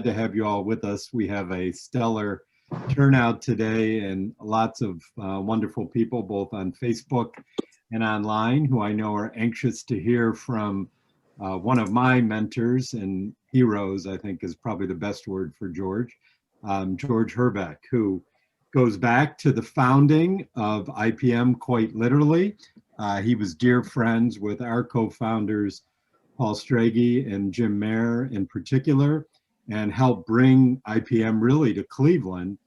to have you all with us. We have a stellar turnout today and lots of wonderful people, both on Facebook and online, who I know are anxious to hear from one of my mentors and heroes, I think is probably the best word for George, George Hrbek, who goes back to the founding of IPM quite literally. He was dear friends with our co-founders, Paul Strage and Jim Mayer in particular, and helped bring IPM really to Cleveland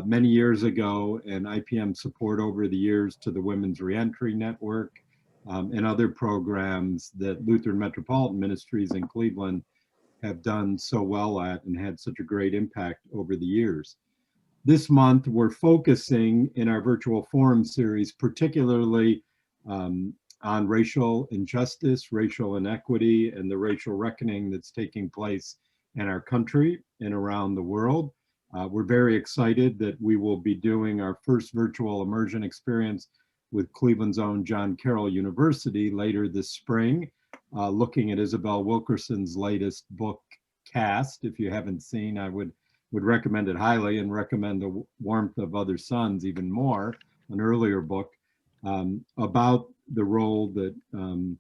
many years ago, and IPM support over the years to the Women's Reentry Network and other programs that Lutheran Metropolitan Ministries in Cleveland have done so well at and had such a great impact over the years. This month, we're focusing in our virtual forum series, particularly on racial injustice, racial inequity, and the racial reckoning that's taking place in our country and around the world. We're very excited that we will be doing our first virtual immersion experience with Cleveland's own John Carroll University later this spring, looking at Isabel Wilkerson's latest book, Cast. If you haven't seen, I would recommend it highly, and recommend The Warmth of Other Suns even more, an earlier book, about the role that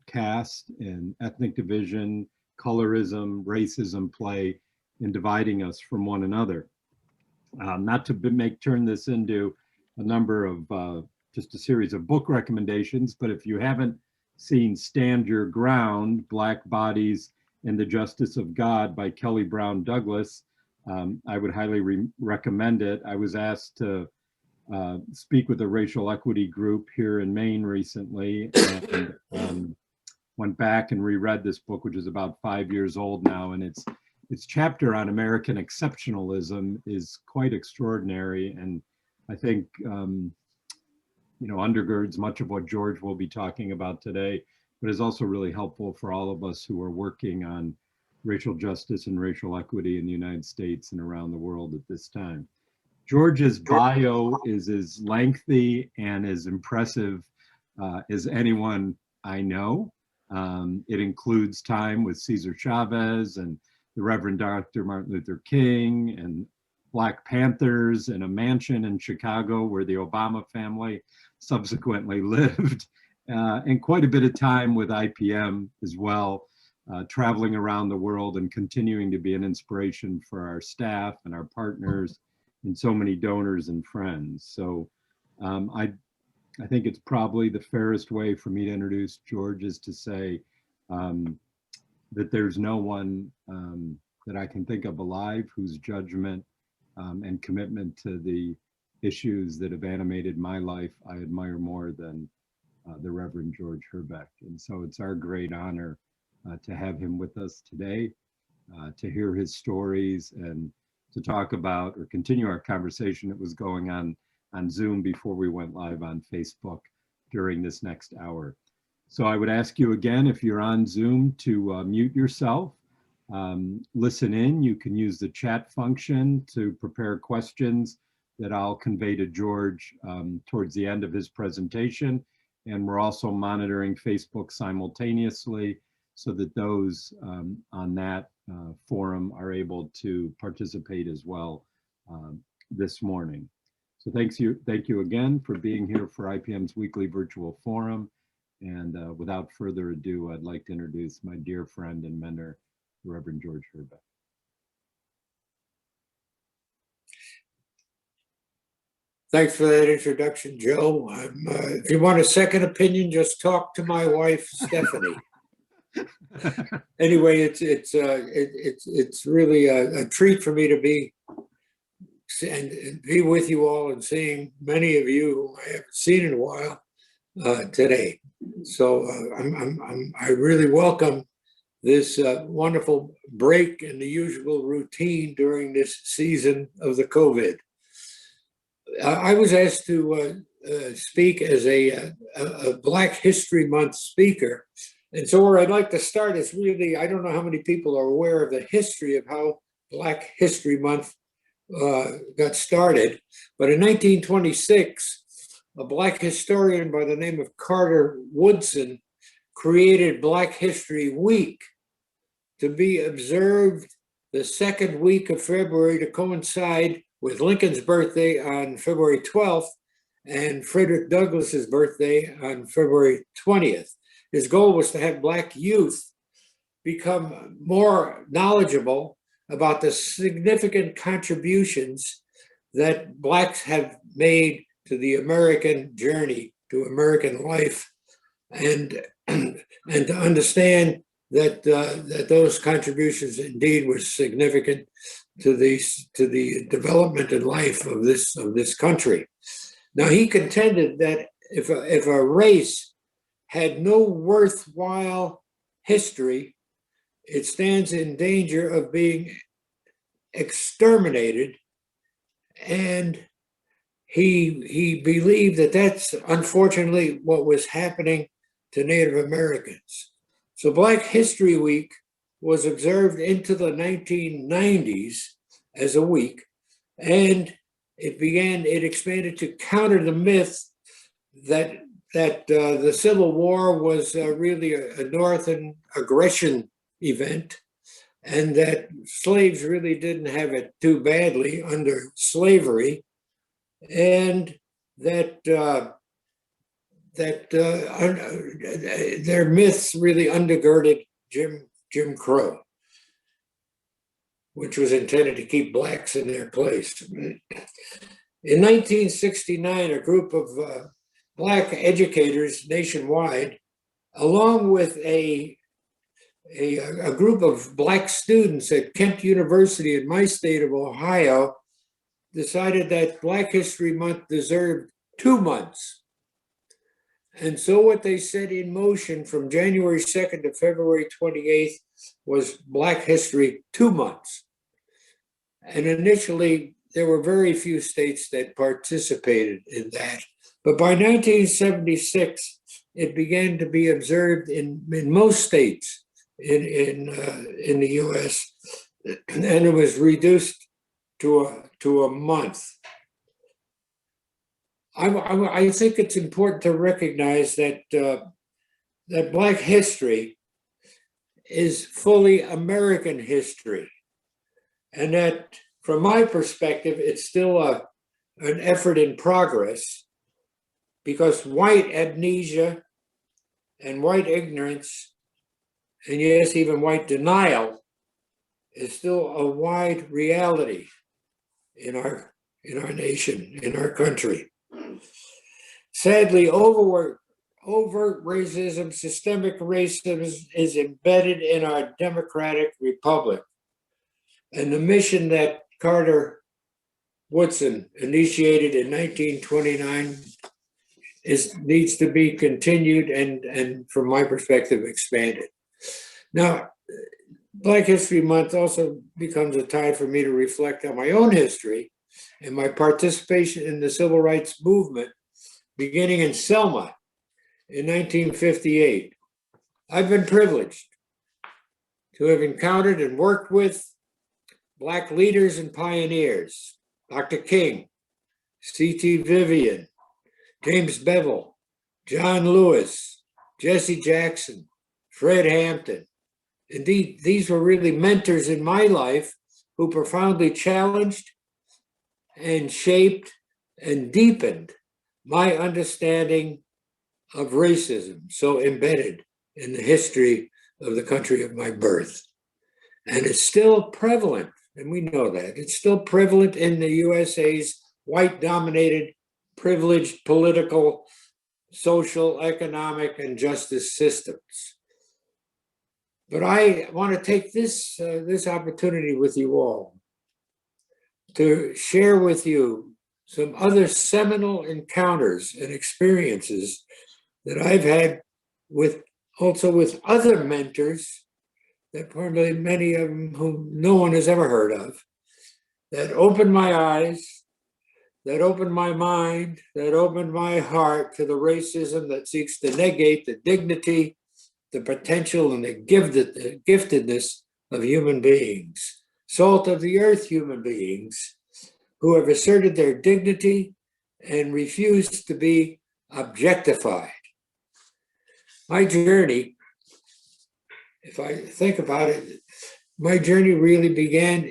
caste and ethnic division, colorism, racism play in dividing us from one another. Not to turn this into a number of just a series of book recommendations, but if you haven't seen Stand Your Ground, Black Bodies and the Justice of God by Kelly Brown Douglas, I would highly recommend it. I was asked to speak with a racial equity group here in Maine recently, and went back and reread this book, which is about 5 years old now, and its chapter on American exceptionalism is quite extraordinary, and I think undergirds much of what George will be talking about today, but is also really helpful for all of us who are working on racial justice and racial equity in the United States and around the world at this time. George's bio is as lengthy and as impressive as anyone I know. It includes time with Cesar Chavez and the Reverend Dr. Martin Luther King and Black Panthers and a mansion in Chicago where the Obama family subsequently lived, and quite a bit of time with IPM as well, traveling around the world and continuing to be an inspiration for our staff and our partners and so many donors and friends. So I think it's probably the fairest way for me to introduce George is to say that there's no one that I can think of alive whose judgment and commitment to the issues that have animated my life I admire more than the Reverend George Hrbek. And so it's our great honor to have him with us today, to hear his stories and to talk about or continue our conversation that was going on Zoom before we went live on Facebook during this next hour. So I would ask you again, if you're on Zoom, to mute yourself, listen in. You can use the chat function to prepare questions that I'll convey to George towards the end of his presentation. And we're also monitoring Facebook simultaneously so that those on that forum are able to participate as well this morning. So thank you again for being here for IPM's weekly virtual forum. And without further ado, I'd like to introduce my dear friend and mentor, Reverend George Hrbek. Thanks for that introduction, Joe. If you want a second opinion, just talk to my wife, Stephanie. Anyway, it's really a treat for me to be with you all and seeing many of you who I haven't seen in a while today. So I really welcome this wonderful break in the usual routine during this season of the COVID. I was asked to speak as a Black History Month speaker. And so where I'd like to start is really, I don't know how many people are aware of the history of how Black History Month got started. But in 1926, a Black historian by the name of Carter Woodson created Black History Week to be observed the second week of February to coincide with Lincoln's birthday on February 12th and Frederick Douglass's birthday on February 20th. His goal was to have Black youth become more knowledgeable about the significant contributions that Blacks have made to the American journey, to American life, and to understand that those contributions indeed were significant to the development and life of this country. Now, he contended that if a race had no worthwhile history, it stands in danger of being exterminated, and he believed that that's unfortunately what was happening to Native Americans. So Black History Week was observed into the 1990s as a week, and it expanded to counter the myth that the Civil War was really a Northern aggression event, and that slaves really didn't have it too badly under slavery, and that their myths really undergirded Jim Crow, which was intended to keep Blacks in their place. In 1969, a group of Black educators nationwide, along with a group of Black students at Kent University in my state of Ohio, decided that Black History Month deserved 2 months. And so what they set in motion from January 2nd to February 28th was Black History 2 months. And initially, there were very few states that participated in that. But by 1976, it began to be observed in most states in the US, and it was reduced to a month. I think it's important to recognize that that Black history is fully American history, and that, from my perspective, it's still an effort in progress, because white amnesia and white ignorance, and yes, even white denial, is still a wide reality in our nation, in our country. Sadly, overt racism, systemic racism is embedded in our democratic republic. And the mission that Carter Woodson initiated in 1929 needs to be continued and, from my perspective, expanded. Now, Black History Month also becomes a time for me to reflect on my own history and my participation in the civil rights movement, beginning in Selma in 1958. I've been privileged to have encountered and worked with Black leaders and pioneers: Dr. King, C.T. Vivian, James Bevel, John Lewis, Jesse Jackson, Fred Hampton. Indeed, these were really mentors in my life who profoundly challenged and shaped and deepened my understanding of racism, so embedded in the history of the country of my birth. And it's still prevalent, and we know that. It's still prevalent in the USA's white-dominated, privileged political, social, economic, and justice systems. But I want to take this opportunity with you all to share with you some other seminal encounters and experiences that I've had with other mentors, that probably many of them whom no one has ever heard of, that opened my eyes, that opened my mind, that opened my heart to the racism that seeks to negate the dignity, the potential, and the giftedness of human beings, salt of the earth human beings, who have asserted their dignity and refused to be objectified. My journey, if I think about it, my journey really began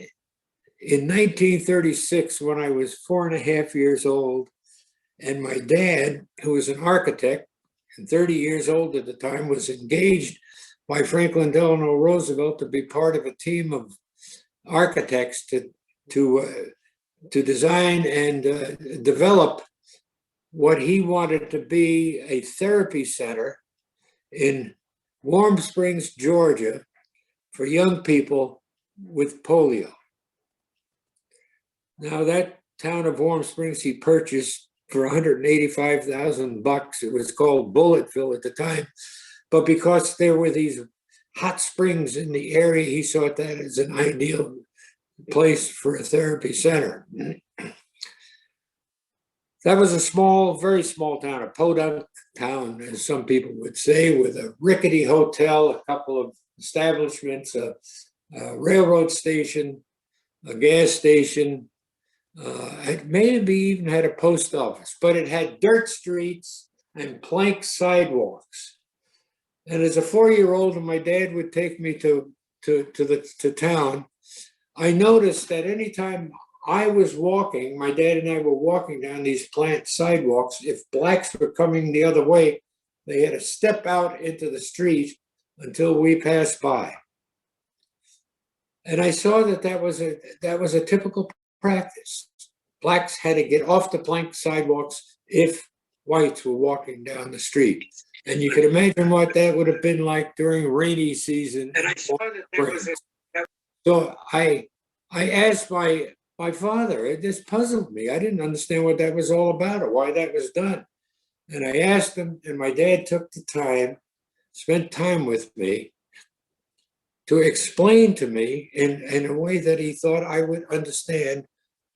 in 1936 when I was 4.5 years old. And my dad, who was an architect and 30 years old at the time, was engaged by Franklin Delano Roosevelt to be part of a team of architects to design and develop what he wanted to be a therapy center in Warm Springs, Georgia, for young people with polio. Now, that town of Warm Springs he purchased for $185,000. It was called Bullettville at the time, but because there were these hot springs in the area, he saw that as an ideal place for a therapy center. That was a small, very small town, a podunk town, as some people would say, with a rickety hotel, a couple of establishments, a railroad station, a gas station. It maybe even had a post office, but it had dirt streets and plank sidewalks. And as a 4-year-old, and my dad would take me to town, I noticed that anytime I was walking, my dad and I were walking down these plant sidewalks, if blacks were coming the other way, they had to step out into the street until we passed by. And I saw that was a typical practice. Blacks had to get off the plank sidewalks if whites were walking down the street. And you could imagine what that would have been like during rainy season. And I saw that there was so I asked my father, this puzzled me. I didn't understand what that was all about or why that was done. And I asked him, and my dad took the time, spent time with me to explain to me in a way that he thought I would understand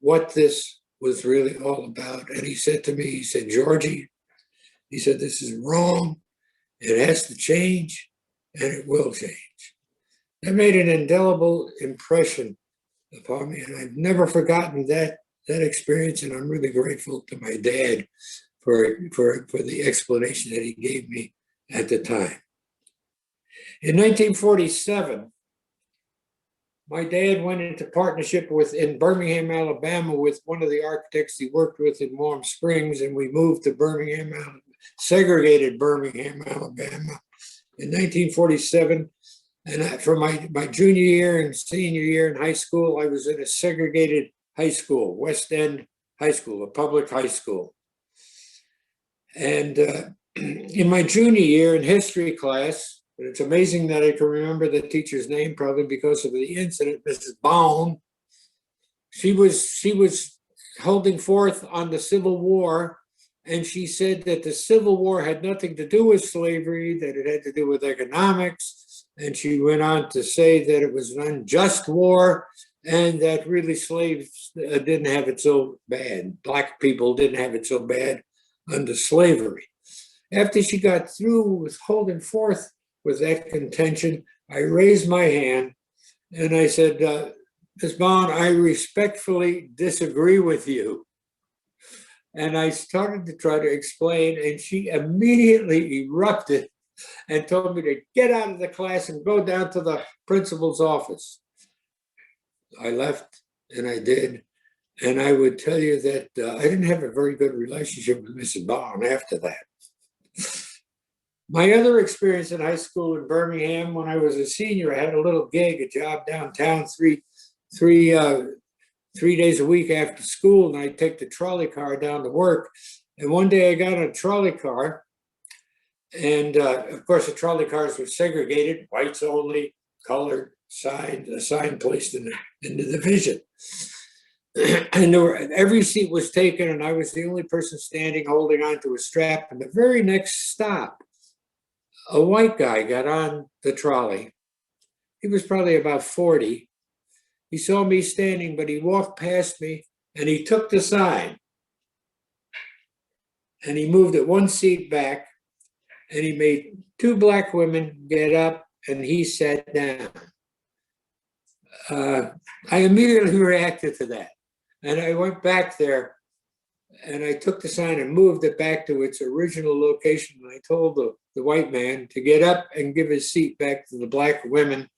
what this was really all about. And he said to me, he said, Georgie, he said, this is wrong. It has to change, and it will change. That made an indelible impression upon me, and I've never forgotten that experience, and I'm really grateful to my dad for the explanation that he gave me at the time. In 1947, my dad went into partnership in Birmingham, Alabama, with one of the architects he worked with in Warm Springs, and we moved to Birmingham, segregated Birmingham, Alabama in 1947. And for my junior year and senior year in high school, I was in a segregated high school, West End High School, a public high school. And in my junior year in history class, and it's amazing that I can remember the teacher's name, probably because of the incident, Mrs. Baum. She was holding forth on the Civil War, and she said that the Civil War had nothing to do with slavery, that it had to do with economics. And she went on to say that it was an unjust war and that really slaves didn't have it so bad. Black people didn't have it so bad under slavery. After she got through with holding forth with that contention, I raised my hand and I said, Ms. Bond, I respectfully disagree with you. And I started to try to explain, and she immediately erupted and told me to get out of the class and go down to the principal's office. I left, and I did. And I would tell you that I didn't have a very good relationship with Mrs. Bond after that. My other experience in high school in Birmingham, when I was a senior, I had a little gig, a job downtown, three days a week after school, and I'd take the trolley car down to work. And one day I got in a trolley car, and of course the trolley cars were segregated, whites only, colored, signed, a sign placed in the division. And every seat was taken, and I was the only person standing holding onto a strap. And the very next stop, a white guy got on the trolley. He was probably about 40. He saw me standing, but he walked past me and he took the sign and he moved it one seat back and he made two black women get up and he sat down. I immediately reacted to that. And I went back there and I took the sign and moved it back to its original location. And I told the white man to get up and give his seat back to the black women.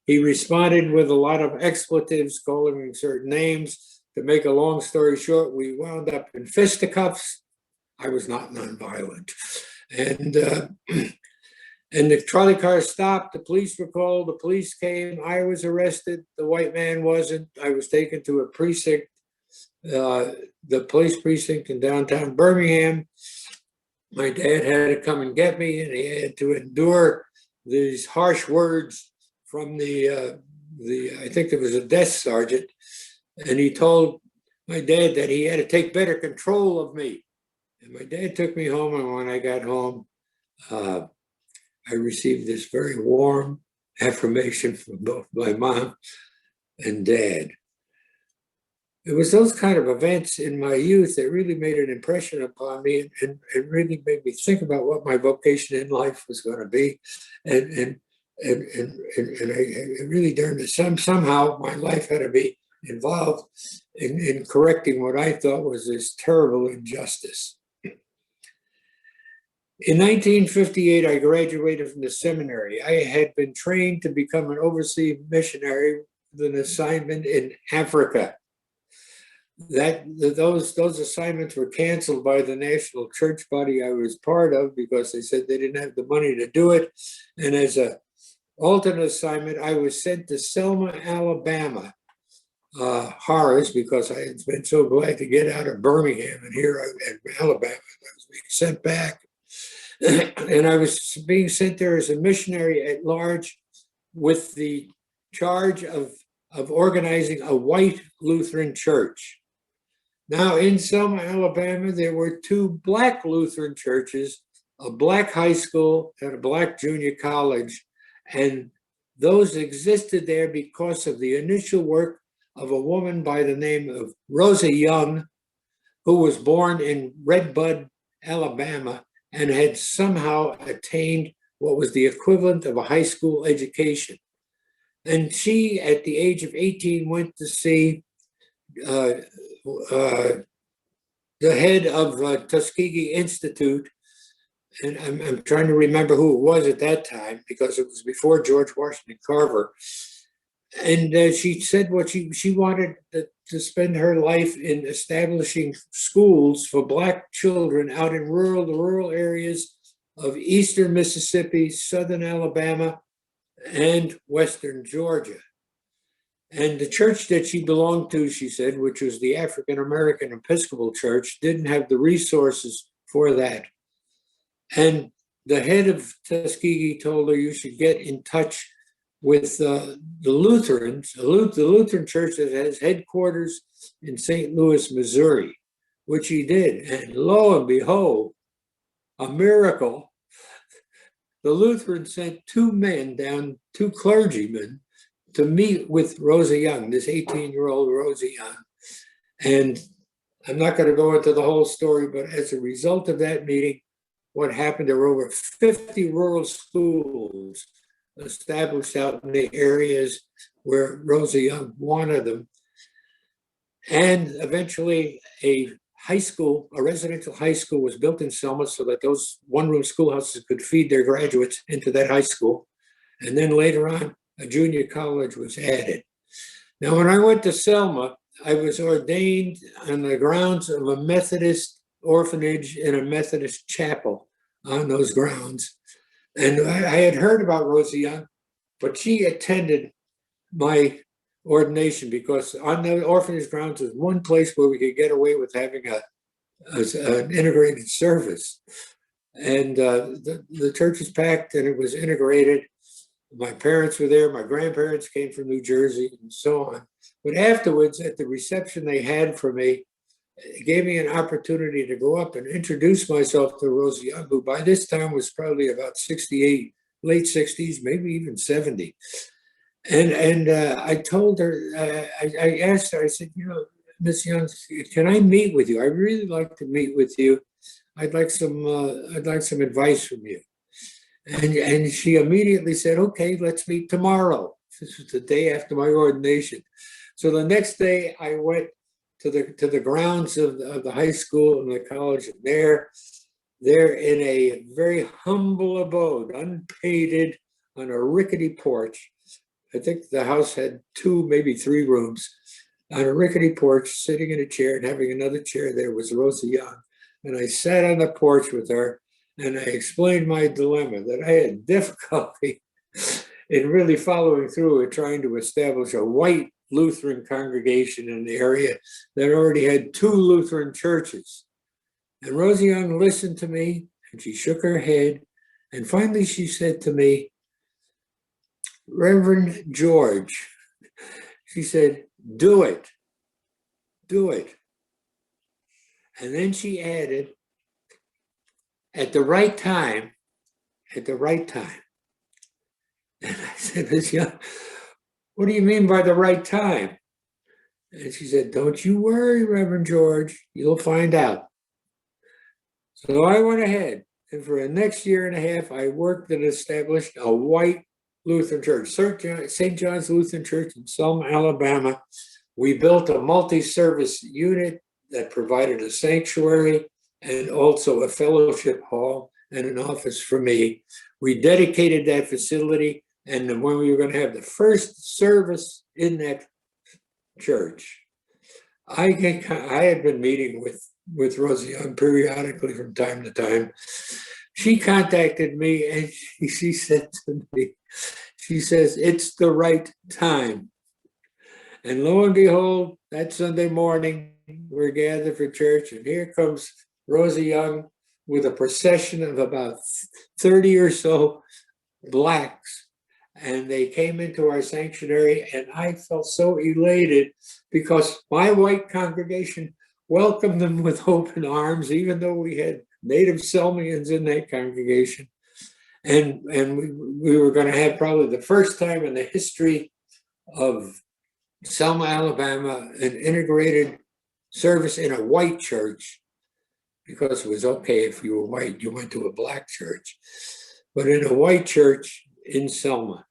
He responded with a lot of expletives, calling certain names. To make a long story short, we wound up in fisticuffs. I was not nonviolent. And the trolley car stopped. The police were called. The police came. I was arrested. The white man wasn't. I was taken to a precinct, the police precinct in downtown Birmingham. My dad had to come and get me, and he had to endure these harsh words from the I think there was a desk sergeant, and he told my dad that he had to take better control of me. And my dad took me home, and when I got home, I received this very warm affirmation from both my mom and dad. It was those kind of events in my youth that really made an impression upon me, and really made me think about what my vocation in life was going to be. And I really learned that somehow my life had to be involved in correcting what I thought was this terrible injustice. In 1958, I graduated from the seminary. I had been trained to become an overseas missionary with an assignment in Africa. Those assignments were canceled by the national church body I was part of because they said they didn't have the money to do it. And as an alternate assignment, I was sent to Selma, Alabama. Horrors, because I had been so glad to get out of Birmingham, and here in Alabama, I was being sent back. And I was being sent there as a missionary at large with the charge of organizing a white Lutheran church. Now, in Selma, Alabama, there were two black Lutheran churches, a black high school and a black junior college, and those existed there because of the initial work of a woman by the name of Rosa Young, who was born in Red Bud, Alabama, and had somehow attained what was the equivalent of a high school education. And she, at the age of 18, went to see the head of Tuskegee Institute, and I'm trying to remember who it was at that time because it was before George Washington Carver. And she said what she wanted to spend her life in establishing schools for black children out in the rural areas of eastern Mississippi, southern Alabama, and western Georgia. And the church that she belonged to, she said, which was the African American Episcopal Church, didn't have the resources for that. And the head of Tuskegee told her you should get in touch with the Lutherans, the Lutheran church that has headquarters in St. Louis, Missouri, which he did. And lo and behold, a miracle, the Lutherans sent two clergymen, to meet with Rosa Young, this 18-year-old Rosa Young. And I'm not going to go into the whole story, but as a result of that meeting, what happened, there were over 50 rural schools established out in the areas where Rosa Young wanted them. And eventually a high school, a residential high school was built in Selma so that those one-room schoolhouses could feed their graduates into that high school. And then later on, a junior college was added. Now, when I went to Selma, I was ordained on the grounds of a Methodist orphanage and a Methodist chapel on those grounds. And I had heard about Rosa Young, but she attended my ordination because on the orphanage grounds was one place where we could get away with having an integrated service. And the church was packed and it was integrated. My parents were there, my grandparents came from New Jersey and so on. But afterwards, at the reception they had for me, it gave me an opportunity to go up and introduce myself to Rosa Young, who by this time was probably about 68, late 60s, maybe even 70. And I told her, I asked her, I said, you know, Miss Young, can I meet with you? I'd really like to meet with you. I'd like some advice from you. And she immediately said, okay, let's meet tomorrow. This was the day after my ordination. So the next day I went to the grounds of the high school and the college. They're in a very humble abode, unpainted, on a rickety porch. I think the house had 2, maybe 3 rooms. On a rickety porch, sitting in a chair and having another chair there was Rosa Young. And I sat on the porch with her and I explained my dilemma that I had difficulty in really following through and trying to establish a white Lutheran congregation in the area that already had 2 Lutheran churches. And Rosa Young listened to me and she shook her head. And finally she said to me, Reverend George, she said, do it. Do it. And then she added, at the right time, at the right time. And I said, Miss Young, what do you mean by the right time? And she said, don't you worry, Reverend George, you'll find out. So I went ahead, and for the next year and a half, I worked and established a white Lutheran church, St. John's Lutheran Church in Selma, Alabama. We built a multi-service unit that provided a sanctuary and also a fellowship hall and an office for me. We dedicated that facility, and then when we were going to have the first service in that church, I had been meeting with Rosie Young periodically from time to time. She contacted me and she said to me, she says, it's the right time. And lo and behold, that Sunday morning, we're gathered for church, and here comes Rosie Young with a procession of about 30 or so blacks. And they came into our sanctuary, and I felt so elated because my white congregation welcomed them with open arms, even though we had native Selmians in that congregation. And we were going to have probably the first time in the history of Selma, Alabama, an integrated service in a white church, because it was okay if you were white, you went to a black church, but in a white church in Selma.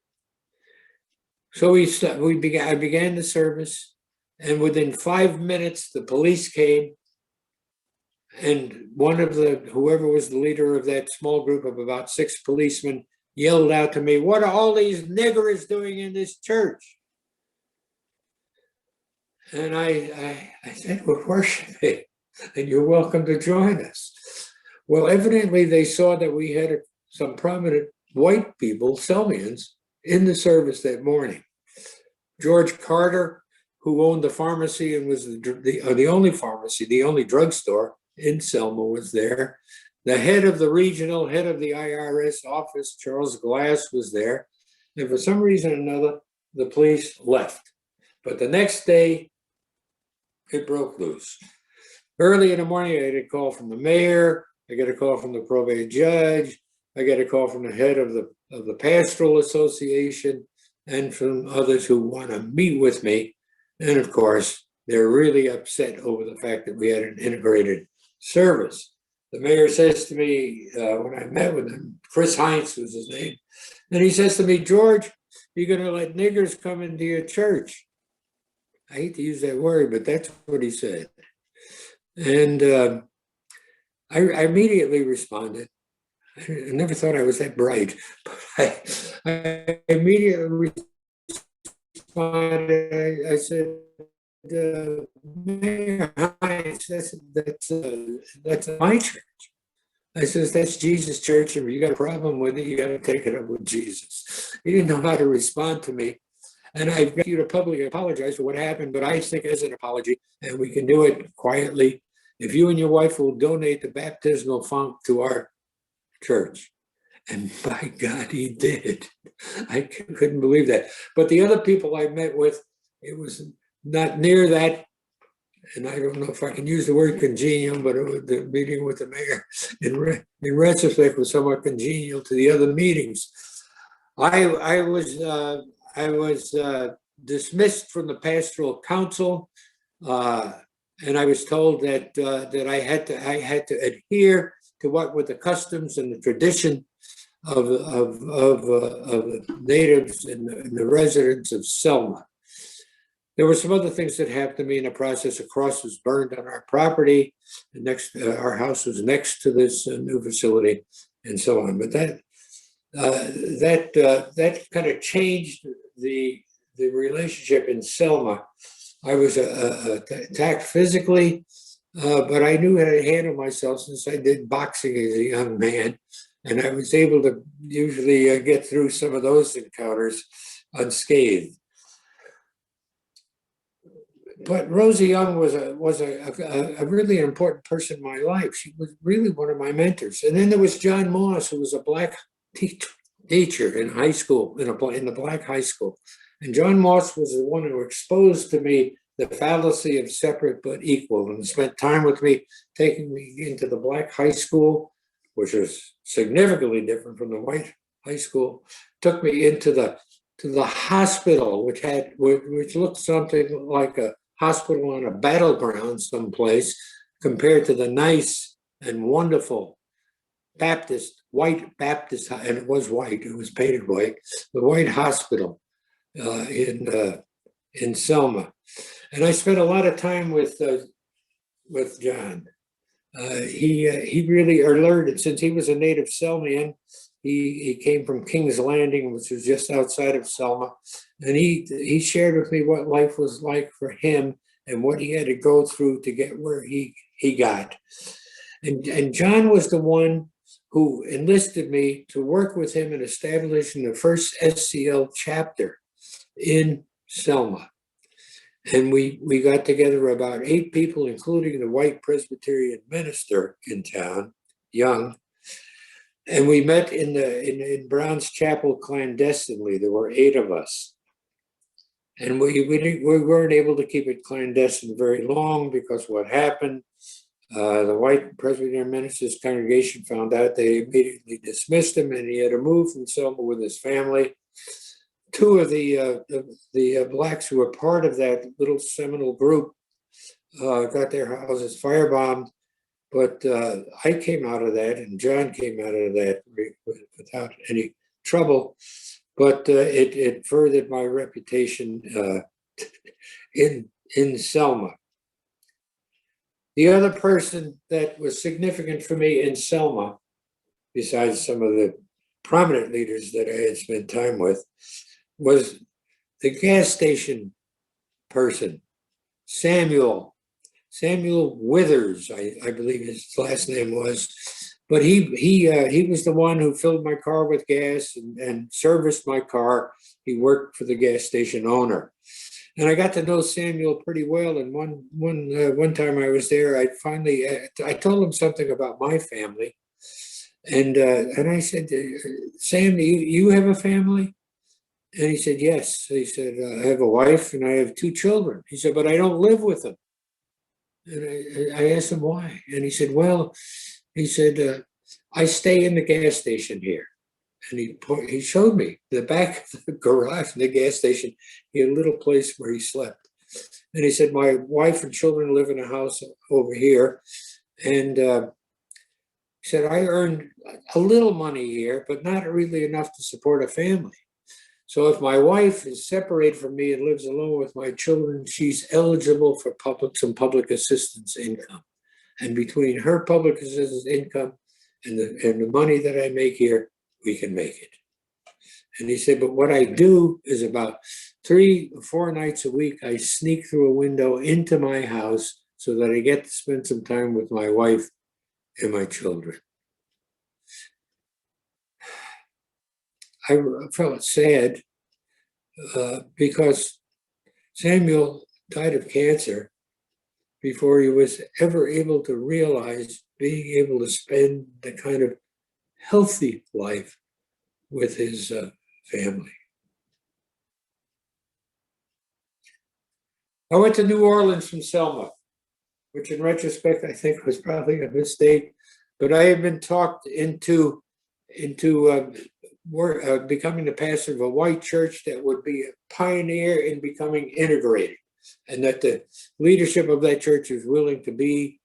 So I began the service, and within 5 minutes, the police came, and whoever was the leader of that small group of about 6 policemen yelled out to me, what are all these niggers doing in this church? And I said, we're worshiping, and you're welcome to join us. Well, evidently they saw that we had some prominent white people, Selmians, in the service that morning. George Carter, who owned the pharmacy and was the only pharmacy, the only drugstore in Selma, was there. The head of the regional, head of the IRS office, Charles Glass, was there. And for some reason or another, the police left. But the next day, it broke loose. Early in the morning, I had a call from the mayor. I got a call from the probate judge. I got a call from the head of the pastoral association and from others who want to meet with me. And of course, they're really upset over the fact that we had an integrated service. The mayor says to me, when I met with him, Chris Heinz was his name, and he says to me, George, you're going to let niggers come into your church? I hate to use that word, but that's what he said. And I immediately responded. I never thought I was that bright, but I immediately responded. I said, Mayor Hines, that's my church. I says, that's Jesus' church, and if you got a problem with it, you got to take it up with Jesus. He didn't know how to respond to me. And I've got you to publicly apologize for what happened, but I think as an apology, and we can do it quietly, if you and your wife will donate the baptismal font to our church. And by God, he did. I couldn't believe that. But the other people I met with, it was not near that. And I don't know if I can use the word congenial, but the meeting with the mayor in retrospect was somewhat congenial to the other meetings. I was dismissed from the pastoral council, and I was told that I had to adhere to what were the customs and the tradition of the natives and the residents of Selma. There were some other things that happened to me in the process. A cross was burned on our property. Our house was next to this new facility, and so on. But that kind of changed the relationship in Selma. I was attacked physically, but I knew how to handle myself since I did boxing as a young man, and I was able to usually get through some of those encounters unscathed. But Rosie Young was a really important person in my life. She was really one of my mentors. And then there was John Moss, who was a black teacher in high school, in the black high school. And John Moss was the one who exposed to me the fallacy of separate but equal, and spent time with me, taking me into the black high school, which was significantly different from the white high school. Took me into the hospital, which looked something like a hospital on a battleground someplace, compared to the nice and wonderful white Baptist, and it was white, it was painted white, the white hospital in Selma. And I spent a lot of time with John. He really alerted, since he was a native Selmian. He came from King's Landing, which was just outside of Selma, and he shared with me what life was like for him and what he had to go through to get where he got. And John was the one who enlisted me to work with him in establishing the first SCL chapter in Selma. And we got together about 8 people, including the white Presbyterian minister in town, Young. And we met in Brown's Chapel clandestinely. There were 8 of us. And we weren't able to keep it clandestine very long, because what happened, the white Presbyterian minister's congregation found out. They immediately dismissed him, and he had to move from Selma with his family. 2 of the blacks who were part of that little seminal group got their houses firebombed. But I came out of that, and John came out of that without any trouble. But it furthered my reputation in Selma. The other person that was significant for me in Selma, besides some of the prominent leaders that I had spent time with, was the gas station person, Samuel Withers, I believe his last name was. But he was the one who filled my car with gas and serviced my car. He worked for the gas station owner. And I got to know Samuel pretty well. And one time I was there, I told him something about my family. And I said, Sam, you have a family? And he said, yes. He said, I have a wife and I have 2 children. He said, but I don't live with them. And I asked him why. And he said, well, I stay in the gas station here. And he showed me the back of the garage in the gas station. He had a little place where he slept. And he said, my wife and children live in a house over here. And he said, I earned a little money here, but not really enough to support a family. So if my wife is separated from me and lives alone with my children, she's eligible for some public assistance income. And between her public assistance income and the money that I make here, we can make it. And he said, but what I do is about 3 or 4 nights a week, I sneak through a window into my house so that I get to spend some time with my wife and my children. I felt sad because Samuel died of cancer before he was ever able to realize being able to spend the kind of healthy life with his family. I went to New Orleans from Selma, which in retrospect I think was probably a mistake, but I had been talked into becoming the pastor of a white church that would be a pioneer in becoming integrated, and that the leadership of that church is willing to be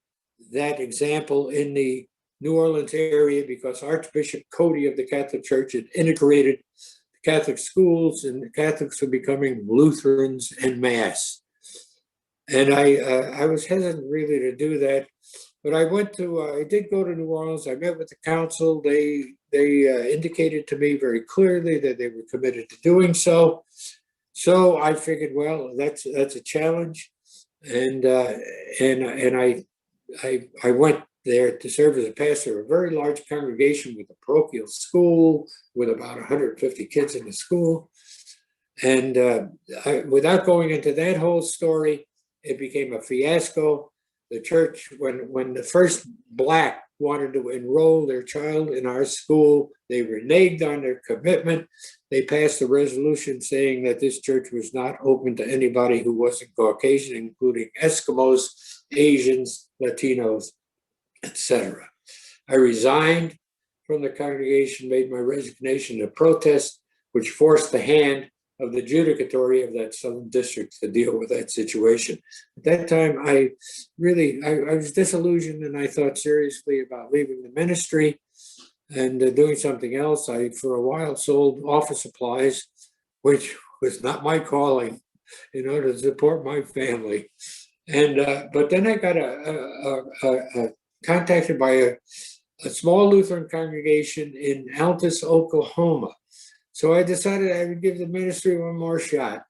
that example in the New Orleans area, because Archbishop Cody of the Catholic Church had integrated the Catholic schools, and the Catholics were becoming Lutherans en masse. And I was hesitant really to do that, but I did go to New Orleans. I met with the council. They indicated to me very clearly that they were committed to doing so. So I figured, well, that's a challenge, and I went there to serve as a pastor of a very large congregation with a parochial school with about 150 kids in the school. And without going into that whole story, it became a fiasco. The church, when the first Black wanted to enroll their child in our school, they reneged on their commitment. They passed a resolution saying that this church was not open to anybody who wasn't Caucasian, including Eskimos, Asians, Latinos, etc. I resigned from the congregation, made my resignation a protest, which forced the hand of the judicatory of that Southern District to deal with that situation. At that time, I was disillusioned, and I thought seriously about leaving the ministry and doing something else. I, for a while, sold office supplies, which was not my calling, in order to support my family. And but then I got contacted by a small Lutheran congregation in Altus, Oklahoma. So I decided I would give the ministry one more shot.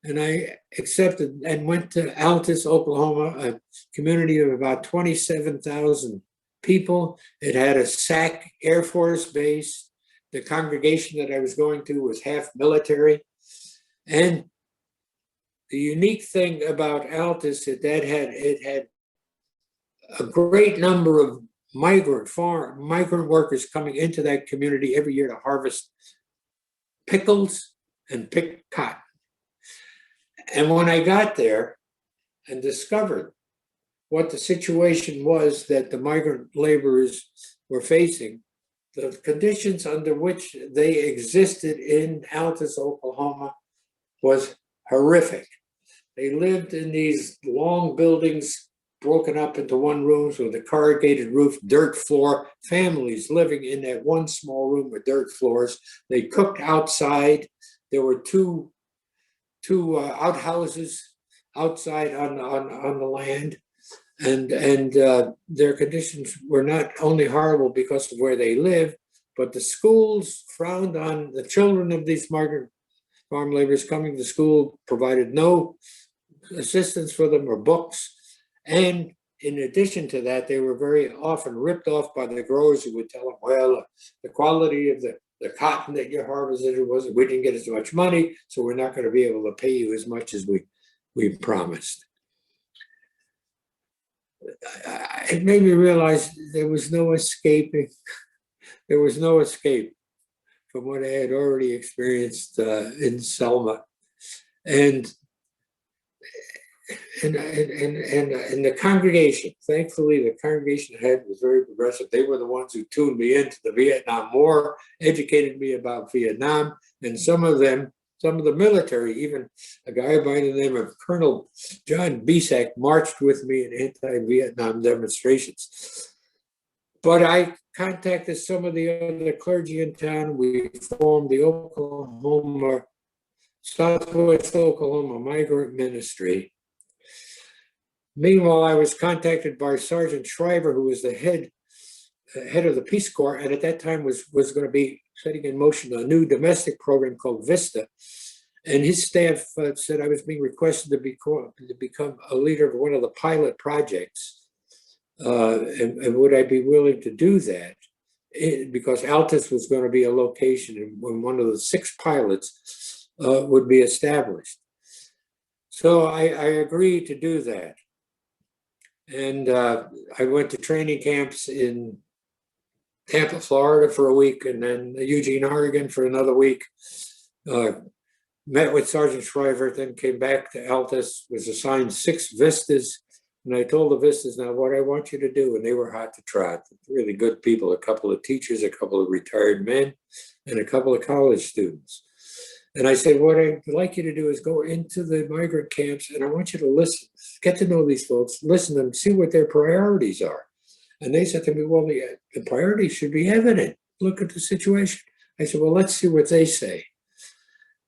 And I accepted and went to Altus, Oklahoma, a community of about 27,000 people. It had a SAC Air Force base. The congregation that I was going to was half military. And the unique thing about Altus is that it had a great number of migrant workers coming into that community every year to harvest pickles and pick cotton. And when I got there and discovered what the situation was that the migrant laborers were facing, the conditions under which they existed in Altus, Oklahoma, was horrific. They lived in these long buildings broken up into one rooms with a corrugated roof, dirt floor, families living in that one small room with dirt floors. They cooked outside. There were two outhouses outside on the land. And their conditions were not only horrible because of where they lived, but the schools frowned on the children of these migrant farm laborers coming to school, provided no assistance for them or books. And in addition to that, they were very often ripped off by the growers who would tell them, well, the quality of the cotton that you harvested we didn't get as much money, so we're not going to be able to pay you as much as we promised. It made me realize there was no escaping. There was no escape from what I had already experienced in Selma. And the congregation, thankfully, the congregation head was very progressive. They were the ones who tuned me into the Vietnam War, educated me about Vietnam, and some of the military, even a guy by the name of Colonel John Bisak, marched with me in anti-Vietnam demonstrations. But I contacted some of the other clergy in town. We formed the Southwest Oklahoma Migrant Ministry. Meanwhile, I was contacted by Sergeant Shriver, who was the head of the Peace Corps, and at that time was going to be setting in motion a new domestic program called Vista. And his staff said I was being requested to become a leader of one of the pilot projects. And would I be willing to do that? Because Altus was going to be a location when one of the 6 pilots would be established. So I agreed to do that. And I went to training camps in Tampa, Florida for a week, and then Eugene, Oregon for another week. Met with Sergeant Shriver, then came back to Altus, was assigned 6 vistas. And I told the vistas, now what I want you to do, and they were hot to trot, really good people, a couple of teachers, a couple of retired men, and a couple of college students. And I said, what I'd like you to do is go into the migrant camps, and I want you to listen, get to know these folks, listen to them, see what their priorities are. And they said to me, well, the priorities should be evident. Look at the situation. I said, well, let's see what they say.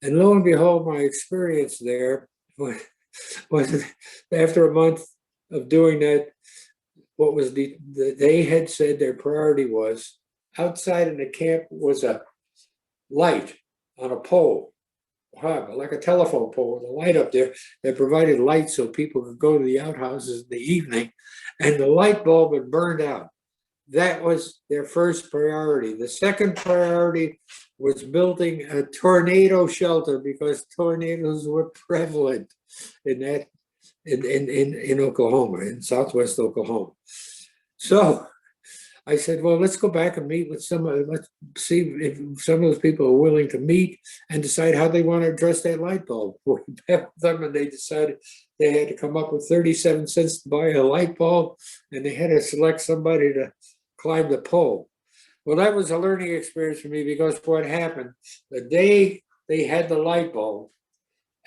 And lo and behold, my experience there But after a month of doing that, what was they had said their priority was outside in the camp was a light on a pole, like a telephone pole with a light up there that provided light so people could go to the outhouses in the evening, and the light bulb had burned out. That was their first priority. The second priority was building a tornado shelter because tornadoes were prevalent in Oklahoma, in southwest Oklahoma. So I said, well, let's go back and meet with let's see if some of those people are willing to meet and decide how they want to address that light bulb. We met with them and they decided they had to come up with 37 cents to buy a light bulb, and they had to select somebody to climb the pole. Well, that was a learning experience for me, because what happened, the day they had the light bulb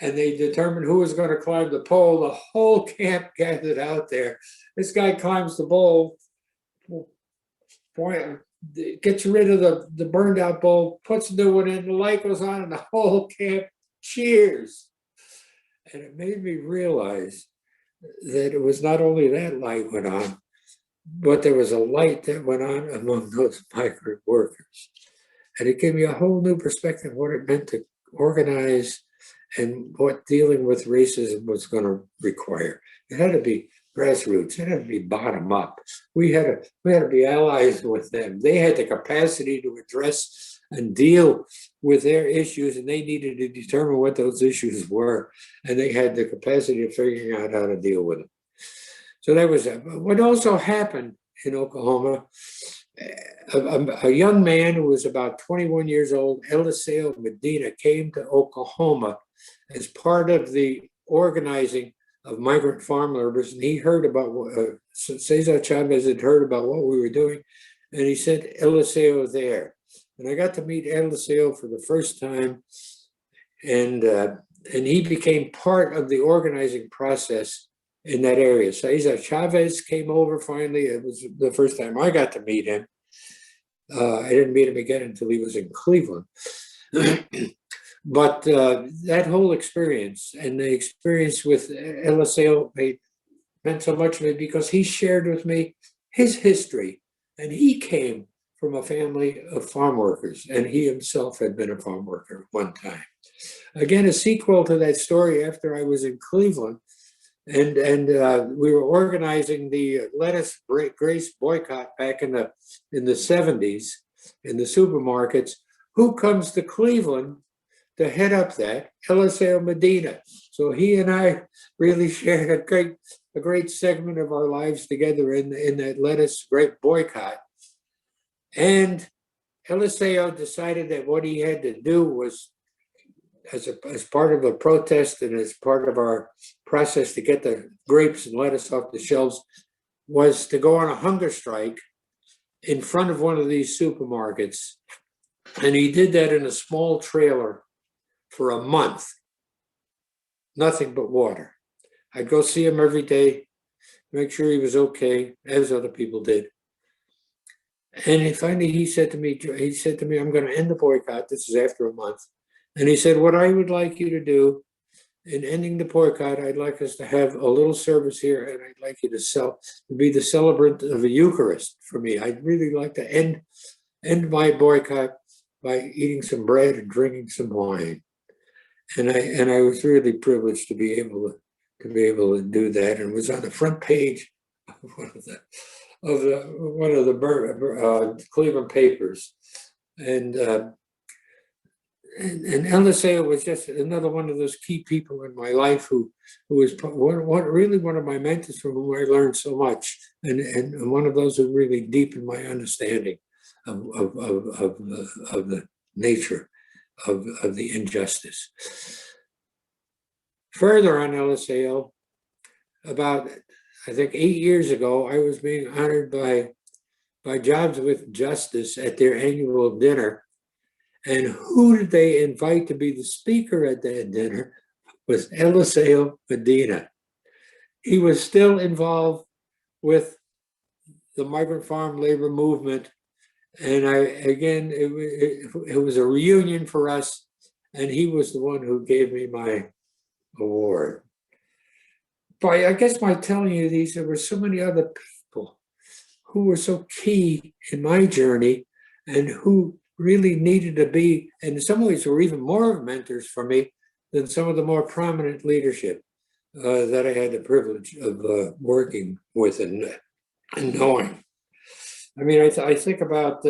and they determined who was going to climb the pole, the whole camp gathered out there. This guy climbs the pole, gets rid of the burned out bulb, puts a new one in, the light goes on, and the whole camp cheers. And it made me realize that it was not only that light went on, but there was a light that went on among those migrant workers. And it gave me a whole new perspective of what it meant to organize and what dealing with racism was going to require. It had to be grassroots. It had to be bottom up. We had to be allies with them. They had the capacity to address and deal with their issues, and they needed to determine what those issues were, and they had the capacity of figuring out how to deal with them. So that was what also happened in Oklahoma. A young man who was about 21 years old, Eliseo Medina, came to Oklahoma as part of the organizing of migrant farm laborers, and he heard about Cesar Chavez had heard about what we were doing, and he sent Eliseo there. And I got to meet Eliseo for the first time, and he became part of the organizing process in that area. Cesar Chavez came over finally. It was the first time I got to meet him. I didn't meet him again until he was in Cleveland. But that whole experience and the experience with Eliseo meant so much to me, because he shared with me his history, and he came from a family of farm workers, and he himself had been a farm worker at one time. Again, a sequel to that story, after I was in Cleveland, and we were organizing the lettuce grace boycott back in the 70s in the supermarkets. Who comes to Cleveland to head up that? Eliseo Medina. So he and I really shared a great segment of our lives together in that lettuce grape boycott. And Eliseo decided that what he had to do was, as part of a protest and as part of our process to get the grapes and lettuce off the shelves, was to go on a hunger strike in front of one of these supermarkets. And he did that in a small trailer for a month, nothing but water. I'd go see him every day, make sure he was okay, as other people did. And finally he said to me, I'm going to end the boycott. This is after a month. And he said, what I would like you to do in ending the boycott, I'd like us to have a little service here, and I'd like you to be the celebrant of a Eucharist for me. I'd really like to end my boycott by eating some bread and drinking some wine. And I was really privileged to be able to do that, and was on the front page of one of the Cleveland papers. And Eliseo was just another one of those key people in my life who was really one of my mentors, from whom I learned so much, and one of those who really deepened my understanding of the nature of the injustice. Further on Eliseo, about, I think, 8 years ago, I was being honored by Jobs with Justice at their annual dinner. And who did they invite to be the speaker at that dinner? Was Eliseo Medina. He was still involved with the migrant farm labor movement. And it was a reunion for us. And he was the one who gave me my award. I guess by telling you these, there were so many other people who were so key in my journey and who really needed to be, and in some ways were even more mentors for me than some of the more prominent leadership that I had the privilege of working with and knowing. I mean, I think about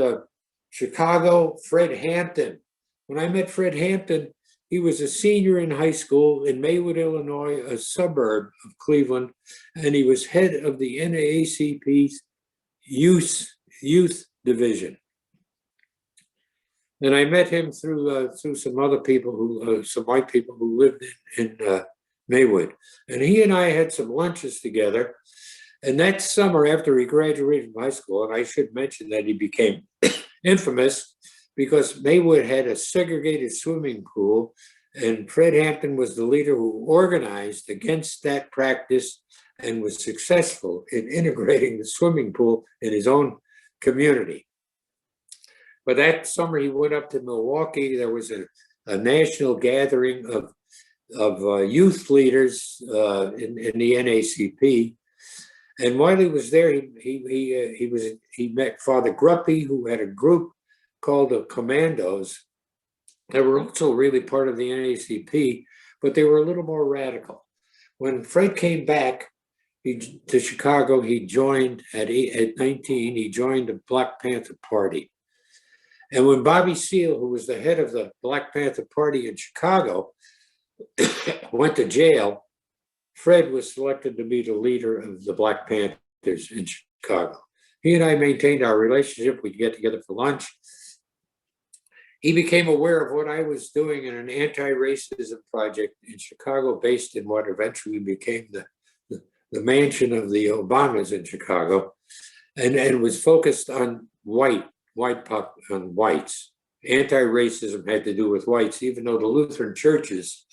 Chicago, Fred Hampton. When I met Fred Hampton, he was a senior in high school in Maywood, Illinois, a suburb of Cleveland, and he was head of the NAACP's youth division. And I met him through some other people some white people who lived in Maywood. And he and I had some lunches together. And that summer, after he graduated from high school, and I should mention that he became infamous because Maywood had a segregated swimming pool, and Fred Hampton was the leader who organized against that practice and was successful in integrating the swimming pool in his own community. But that summer he went up to Milwaukee. There was a national gathering of youth leaders in the NAACP. And while he was there, he met Father Gruppy, who had a group called the Commandos. They were also really part of the NAACP, but they were a little more radical. When Fred came back to Chicago, he joined at 19. He joined the Black Panther Party. And when Bobby Seale, who was the head of the Black Panther Party in Chicago, went to jail, Fred was selected to be the leader of the Black Panthers in Chicago. He and I maintained our relationship. We'd get together for lunch. He became aware of what I was doing in an anti-racism project in Chicago, based in what eventually became the mansion of the Obamas in Chicago, and was focused on on whites. Anti-racism had to do with whites, even though the Lutheran churches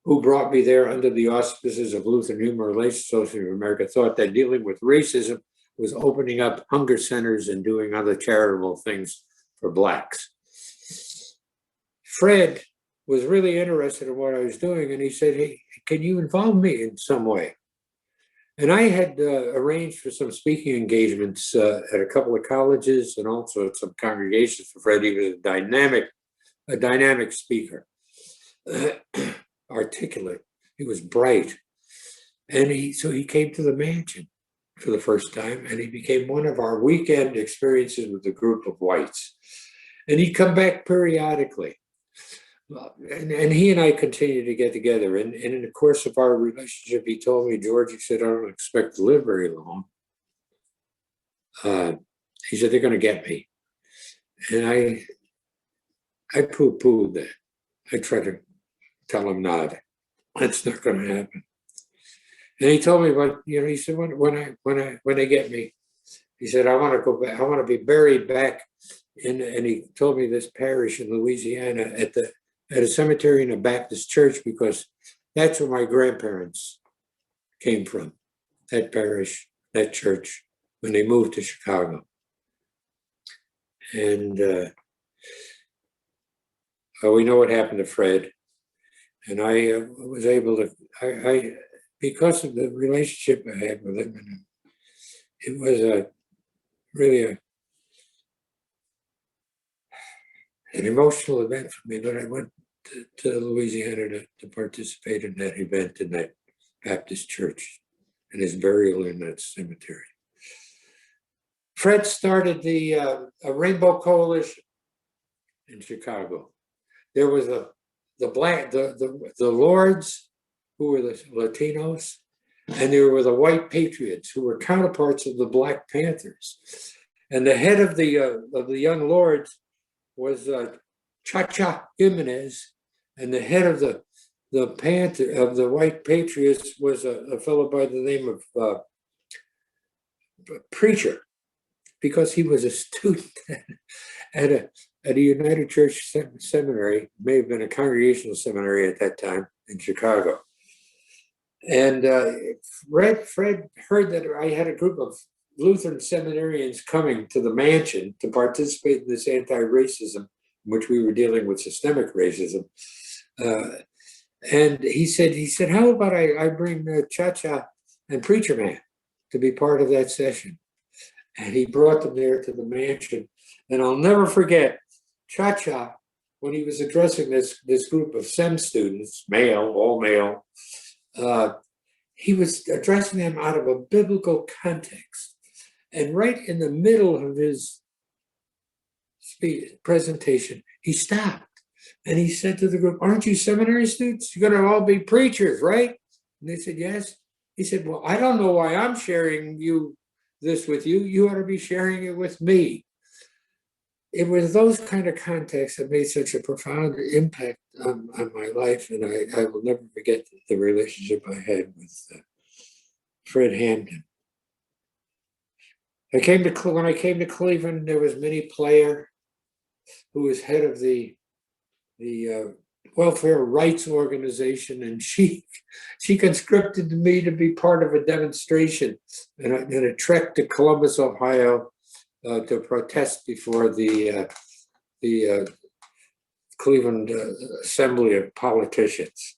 who brought me there under the auspices of Lutheran Human Relations Association of America thought that dealing with racism was opening up hunger centers and doing other charitable things for Blacks. Fred was really interested in what I was doing, and he said, "Hey, can you involve me in some way?" And I had arranged for some speaking engagements at a couple of colleges and also at some congregations for Fred. He was a dynamic speaker, articulate. He was bright. And so he came to the mansion for the first time, and he became one of our weekend experiences with a group of whites. And he'd come back periodically. And he and I continued to get together. And in the course of our relationship, he told me, "George," he said, "I don't expect to live very long." He said, "They're going to get me." And I poo-pooed that. I tried to tell him not. That's not going to happen. And he told me, "But he said, when they get me," he said, "I want to go back. I want to be buried back in." And he told me this parish in Louisiana at a cemetery in a Baptist church, because that's where my grandparents came from, that parish, that church, when they moved to Chicago. And we know what happened to Fred. And I was able to, because of the relationship I had with him, and it was really an emotional event for me that I went to Louisiana to participate in that event in that Baptist church and his burial in that cemetery. Fred started a Rainbow Coalition in Chicago. There was the Lords, who were the Latinos, and there were the white patriots, who were counterparts of the Black Panthers. And the head of the Young Lords was Cha-Cha Jimenez, and the head of the White Patriots was a fellow by the name of Preacher, because he was a student at a United Church seminary, may have been a congregational seminary at that time in Chicago. And Fred heard that I had a group of Lutheran seminarians coming to the mansion to participate in this anti-racism, in which we were dealing with systemic racism. And he said, how about I bring Cha-Cha and Preacher Man to be part of that session? And he brought them there to the mansion. And I'll never forget Cha-Cha, when he was addressing this group of SEM students, male, all male, he was addressing them out of a biblical context. And right in the middle of his presentation, he stopped and he said to the group, aren't you seminary students? You're going to all be preachers, right? And they said, yes. He said, well, I don't know why I'm sharing this with you. You ought to be sharing it with me. It was those kind of contexts that made such a profound impact on my life. And I will never forget the relationship I had with Fred Hampton. When I came to Cleveland, there was Minnie Player, who was head of the welfare rights organization, and she conscripted me to be part of a demonstration in a trek to Columbus, Ohio, to protest before the Cleveland Assembly of Politicians.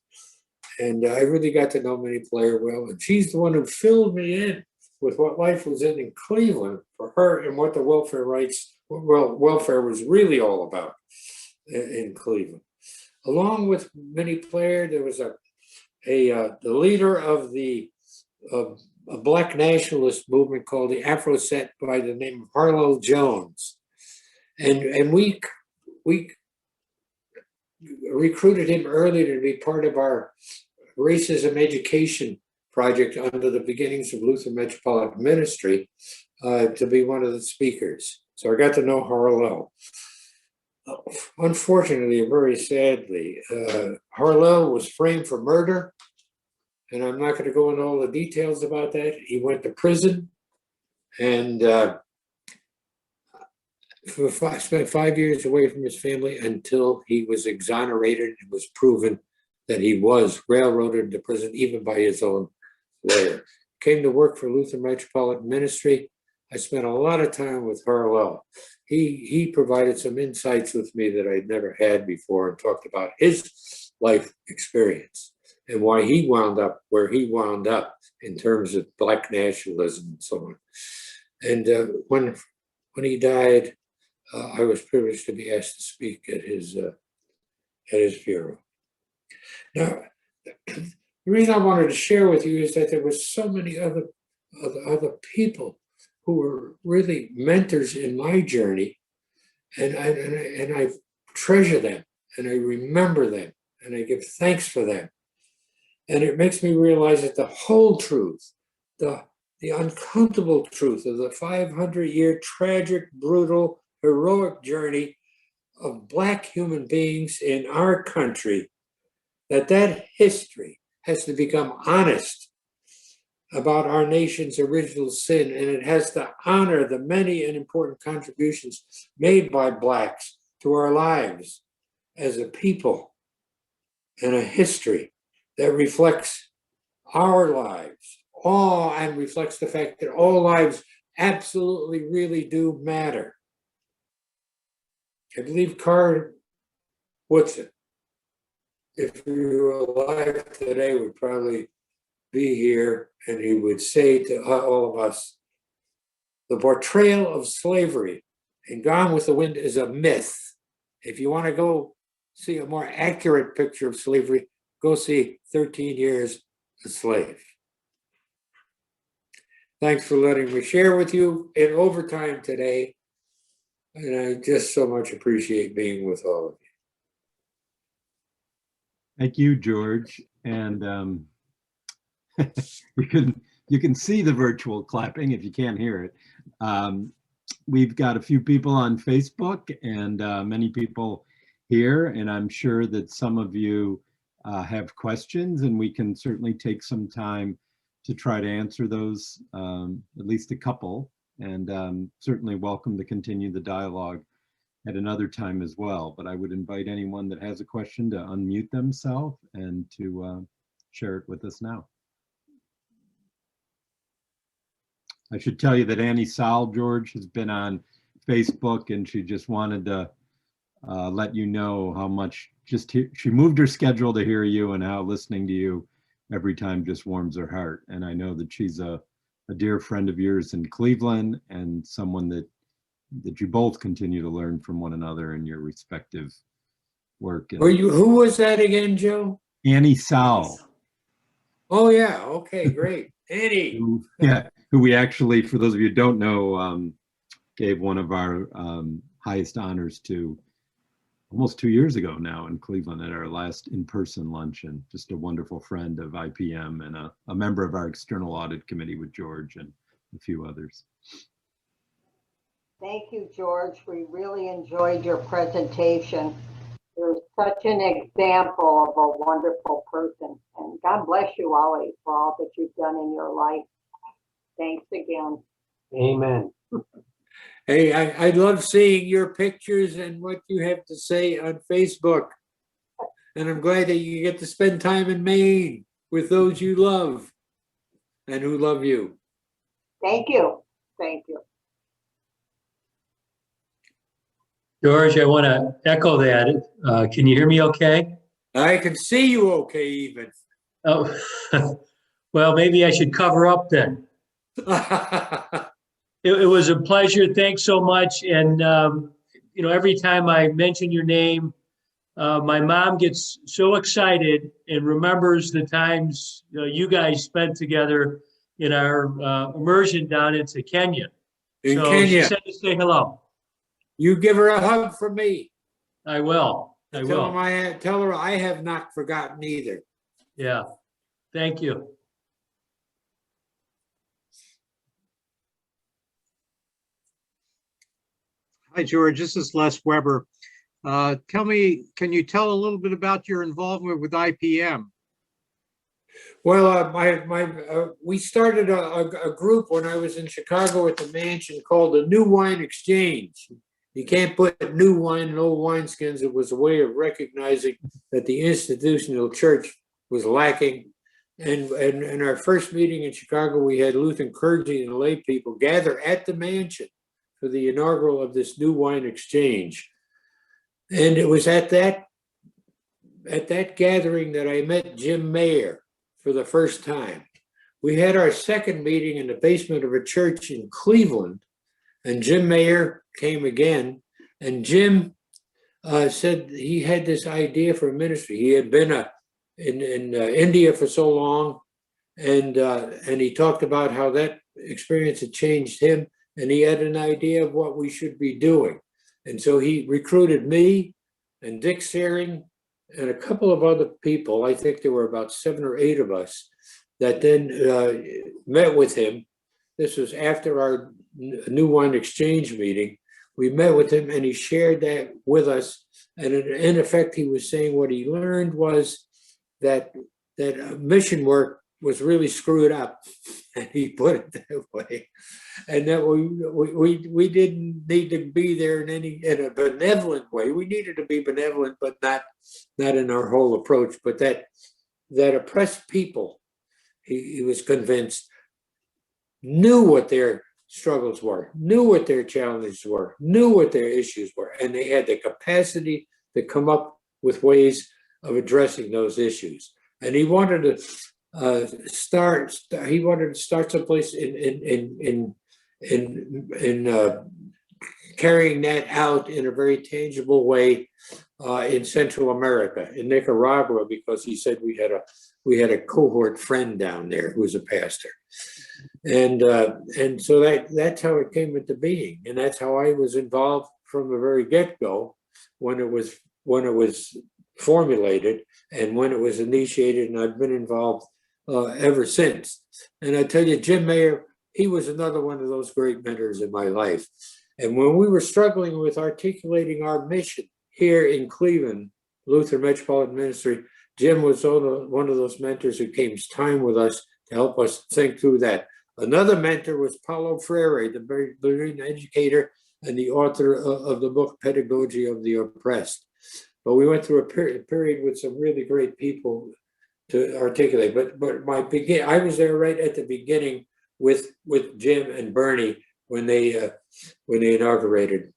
And I really got to know Minnie Player well, and she's the one who filled me in with what life was in Cleveland for her and what the welfare was really all about in Cleveland. Along with Minnie Player, there was the leader of a Black nationalist movement called the Afro Set by the name of Harlow Jones, and we recruited him early to be part of our racism education project under the beginnings of Lutheran Metropolitan Ministry, to be one of the speakers. So I got to know Harlow. Unfortunately, very sadly, Harlow was framed for murder, and I'm not going to go into all the details about that. He went to prison, and spent 5 years away from his family until he was exonerated and was proven that he was railroaded into prison, even by his own lawyer. Came to work for Lutheran Metropolitan Ministry. I spent a lot of time with Harlow. He provided some insights with me that I'd never had before, and talked about his life experience and why he wound up where he wound up in terms of Black nationalism and so on. And when he died, I was privileged to be asked to speak at his funeral. Now, the reason I wanted to share with you is that there were so many other people who were really mentors in my journey, and I treasure them, and I remember them, and I give thanks for them. And it makes me realize that the whole truth, the uncomfortable truth of the 500-year tragic, brutal, heroic journey of Black human beings in our country, that history has to become honest about our nation's original sin, and it has to honor the many and important contributions made by Blacks to our lives as a people, and a history that reflects our lives, and reflects the fact that all lives absolutely really do matter. I believe Carl Woodson, if he were alive today, would probably be here, and he would say to all of us, the portrayal of slavery in Gone with the Wind is a myth. If you want to go see a more accurate picture of slavery, go see 13 Years a Slave. Thanks for letting me share with you in overtime today, and I just so much appreciate being with all of you. Thank you, George. And you can see the virtual clapping if you can't hear it. We've got a few people on Facebook and many people here, and I'm sure that some of you have questions, and we can certainly take some time to try to answer those, at least a couple, and certainly welcome to continue the dialogue at another time as well. But I would invite anyone that has a question to unmute themselves and to share it with us now. I should tell you that Annie Saul, George, has been on Facebook, and she just wanted to let you know how much she moved her schedule to hear you, and how listening to you every time just warms her heart. And I know that she's a dear friend of yours in Cleveland, and someone that you both continue to learn from one another in your respective work. And Who was that again, Joe? Annie Sowell. Oh yeah, okay, great. Annie. Who we actually, for those of you who don't know, gave one of our highest honors to almost 2 years ago now in Cleveland at our last in-person luncheon. Just a wonderful friend of IPM and a member of our external audit committee with George and a few others. Thank you, George. We really enjoyed your presentation. You're such an example of a wonderful person. And God bless you always for all that you've done in your life. Thanks again. Amen. Hey, I love seeing your pictures and what you have to say on Facebook. And I'm glad that you get to spend time in Maine with those you love and who love you. Thank you. Thank you. George, I want to echo that. Can you hear me okay? I can see you okay even. Oh, well, maybe I should cover up then. It was a pleasure. Thanks so much. And, every time I mention your name, my mom gets so excited and remembers the times you guys spent together in our immersion down into Kenya. In so Kenya. She said to say hello. You give her a hug from me. I will. Tell her I have not forgotten either. Yeah. Thank you. Hi, George. This is Les Weber. Can you tell a little bit about your involvement with IPM? Well, we started a group when I was in Chicago at the mansion called the New Wine Exchange. You can't put new wine in old wineskins. It was a way of recognizing that the institutional church was lacking. And in our first meeting in Chicago, we had Lutheran clergy and lay people gather at the mansion for the inaugural of this New Wine Exchange. And it was at that gathering that I met Jim Mayer for the first time. We had our second meeting in the basement of a church in Cleveland, and Jim Mayer came again, and Jim said he had this idea for a ministry. He had been in India for so long, and he talked about how that experience had changed him, and he had an idea of what we should be doing. And so he recruited me and Dick Searing and a couple of other people. I think there were about 7 or 8 of us that then met with him. This was after our New Wine Exchange meeting. We met with him and he shared that with us. And in effect, he was saying what he learned was that mission work was really screwed up, and he put it that way, and that we didn't need to be there in a benevolent way. We needed to be benevolent, but not in our whole approach. But that oppressed people, he was convinced, knew what their struggles were, knew what their challenges were, knew what their issues were, and they had the capacity to come up with ways of addressing those issues. And he wanted to start someplace in carrying that out in a very tangible way in Central America, in Nicaragua, because he said we had a cohort friend down there who was a pastor, and so that's how it came into being, and that's how I was involved from the very get-go when it was formulated and when it was initiated, and I've been involved ever since. And I tell you, Jim Mayer, he was another one of those great mentors in my life. And when we were struggling with articulating our mission here in Cleveland, Lutheran Metropolitan Ministry, Jim was one of those mentors who came time with us to help us think through that. Another mentor was Paulo Freire, the very brilliant educator and the author of the book Pedagogy of the Oppressed. But we went through a period with some really great people to articulate. But I was there right at the beginning with Jim and Bernie when they inaugurated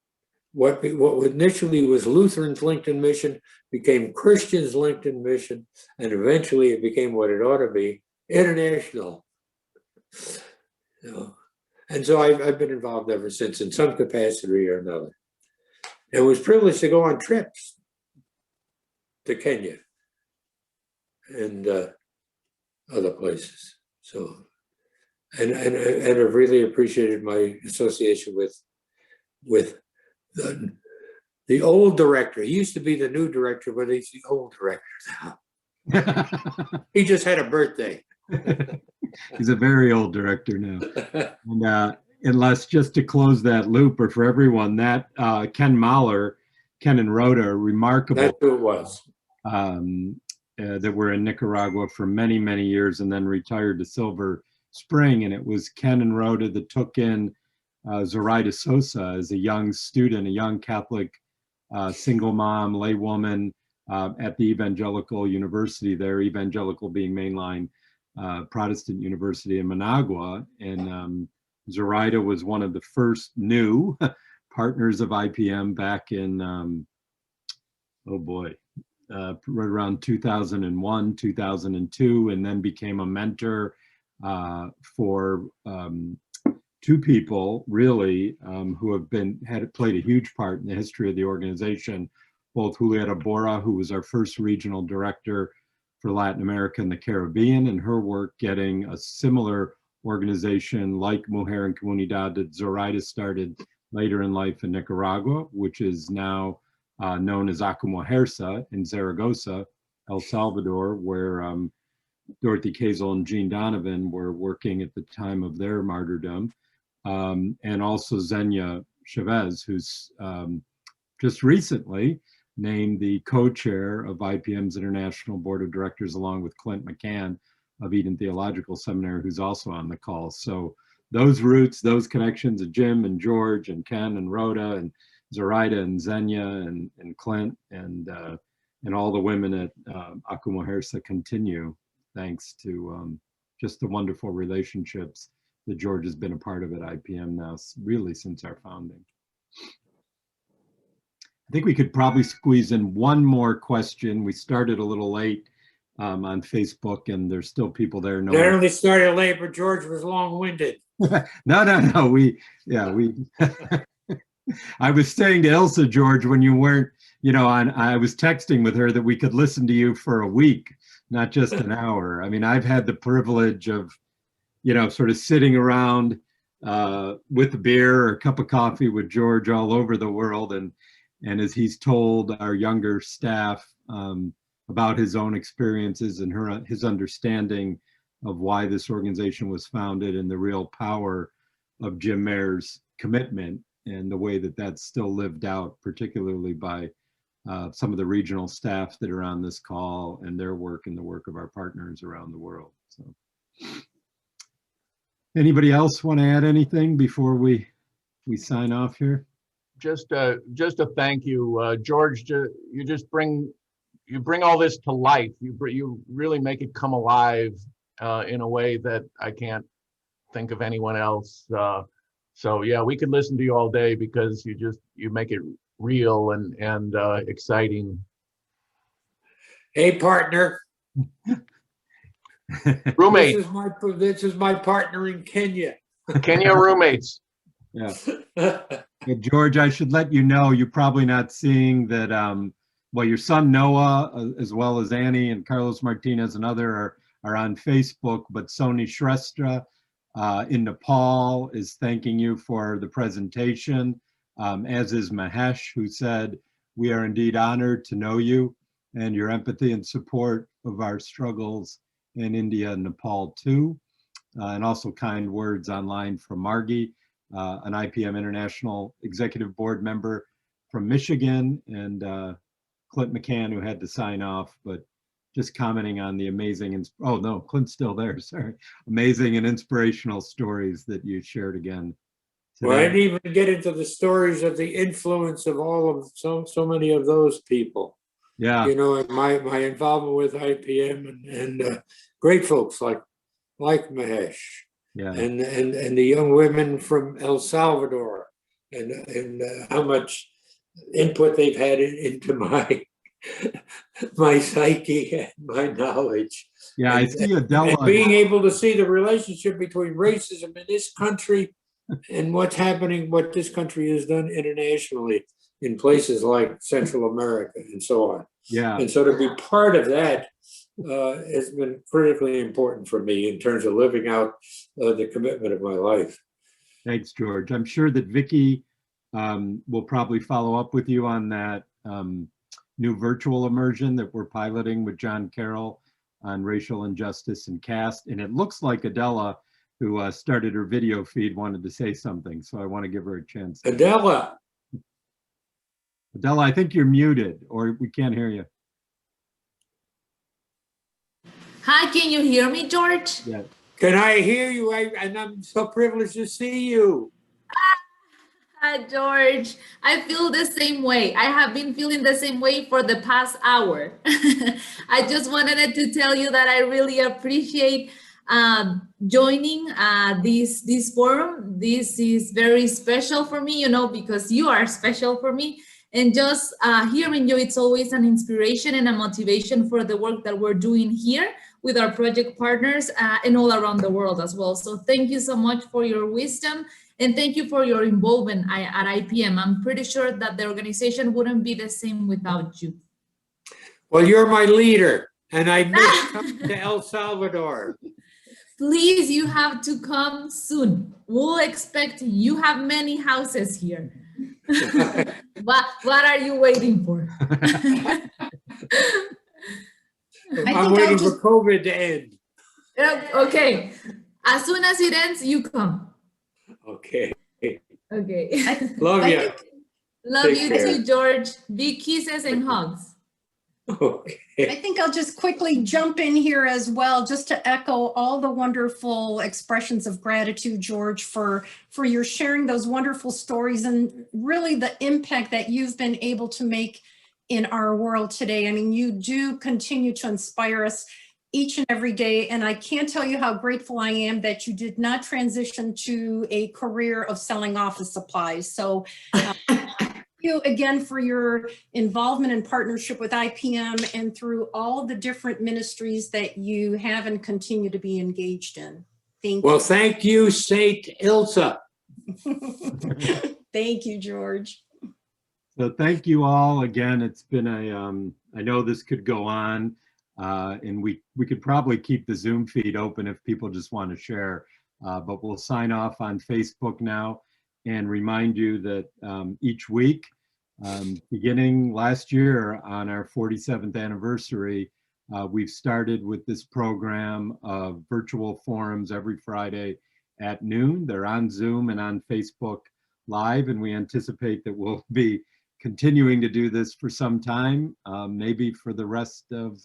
what initially was Lutheran's LinkedIn mission became Christian's LinkedIn mission, and eventually it became what it ought to be, international. You know, and so I've been involved ever since in some capacity or another. And was privileged to go on trips to Kenya and other places. So, and I've really appreciated my association with the old director. He used to be the new director, but he's the old director now. He just had a birthday. He's a very old director now. And unless just to close that loop, or for everyone, that Ken Mahler, Ken and Rhoda, remarkable. That's who it was. That were in Nicaragua for many, many years and then retired to Silver Spring. And it was Ken and Rhoda that took in Zoraida Sosa as a young student, a young Catholic single mom, lay woman at the Evangelical University there, Evangelical being mainline Protestant University in Managua. And Zoraida was one of the first new partners of IPM back in, right around 2001, 2002, and then became a mentor for two people really who had played a huge part in the history of the organization, both Julieta Borra, who was our first regional director for Latin America and the Caribbean, and her work getting a similar organization like Mujer en Comunidad that Zoraida started later in life in Nicaragua, which is now known as Acumojersa in Zaragoza, El Salvador, where Dorothy Kazel and Jean Donovan were working at the time of their martyrdom. And also Xenia Chavez, who's just recently named the co-chair of IPM's International Board of Directors, along with Clint McCann of Eden Theological Seminary, who's also on the call. So those roots, those connections of Jim and George and Ken and Rhoda and Zoraida and Xenia and Clint and all the women at Acumojersa continue, thanks to just the wonderful relationships that George has been a part of at IPM now, really since our founding. I think we could probably squeeze in one more question. We started a little late on Facebook, and there's still people there. Not only started late, but George was long-winded. No. I was saying to Ilsa, George, when you weren't, I was texting with her that we could listen to you for a week, not just an hour. I mean, I've had the privilege of, sort of sitting around with a beer or a cup of coffee with George all over the world. And as he's told our younger staff about his own experiences and his understanding of why this organization was founded and the real power of Jim Mayer's commitment and the way that that's still lived out, particularly by some of the regional staff that are on this call and their work and the work of our partners around the world. So, anybody else want to add anything before we sign off here? Just a thank you, George. You bring all this to life. You really make it come alive in a way that I can't think of anyone else. So yeah, we could listen to you all day because you make it real and exciting. Hey, partner. Roommate. This is my partner in Kenya. Kenya roommates. Yeah. Yeah, George, I should let you know, you're probably not seeing that, your son Noah, as well as Annie and Carlos Martinez and other are on Facebook, but Sony Shrestha in Nepal is thanking you for the presentation, as is Mahesh, who said, "We are indeed honored to know you and your empathy and support of our struggles in India and Nepal too." And also kind words online from Margie, an IPM International Executive Board member from Michigan, and Clint McCann, who had to sign off, but just commenting on the amazing, oh no, Clint's still there, sorry. Amazing and inspirational stories that you shared again today. Well, I didn't even get into the stories of the influence of all of so many of those people. Yeah. And my involvement with IPM and great folks like Mahesh. Yeah. And the young women from El Salvador and how much input they've had into my psyche and my knowledge. Yeah, I see Adela. And being able to see the relationship between racism in this country and what's happening, what this country has done internationally in places like Central America and so on. Yeah. And so to be part of that has been critically important for me in terms of living out the commitment of my life. Thanks, George. I'm sure that Vicki will probably follow up with you on that new virtual immersion that we're piloting with John Carroll on racial injustice and caste. And it looks like Adela, who started her video feed, wanted to say something. So I want to give her a chance. Adela. Adela, I think you're muted or we can't hear you. Hi, can you hear me, George? Yeah. Can I hear you? And I'm so privileged to see you. Hi, George. I feel the same way. I have been feeling the same way for the past hour. I just wanted to tell you that I really appreciate joining this forum. This is very special for me, you know, because you are special for me. And just hearing you, it's always an inspiration and a motivation for the work that we're doing here with our project partners and all around the world as well. So thank you so much for your wisdom and thank you for your involvement at IPM. I'm pretty sure that the organization wouldn't be the same without you. Well, you're my leader and I miss coming to El Salvador. Please, you have to come soon. We'll expect you have many houses here. What are you waiting for? I'm waiting for COVID to end. Okay. As soon as it ends, you come. Okay. Okay. Love you. Love Take you care. too, George. Big kisses and hugs. Okay. I think I'll just quickly jump in here as well, just to echo all the wonderful expressions of gratitude, George, for your sharing those wonderful stories and really the impact that you've been able to make in our world today. I mean, you do continue to inspire us each and every day. And I can't tell you how grateful I am that you did not transition to a career of selling office supplies. So thank you again for your involvement and partnership with IPM and through all the different ministries that you have and continue to be engaged in. Thank Well, you. thank you, Saint Ilsa. Thank you, George. So thank you all again. It's been I know this could go on and we could probably keep the Zoom feed open if people just want to share, but we'll sign off on Facebook now and remind you that each week, beginning last year on our 47th anniversary, we've started with this program of virtual forums every Friday at noon. They're on Zoom and on Facebook Live, and we anticipate that we'll be continuing to do this for some time, maybe for the rest of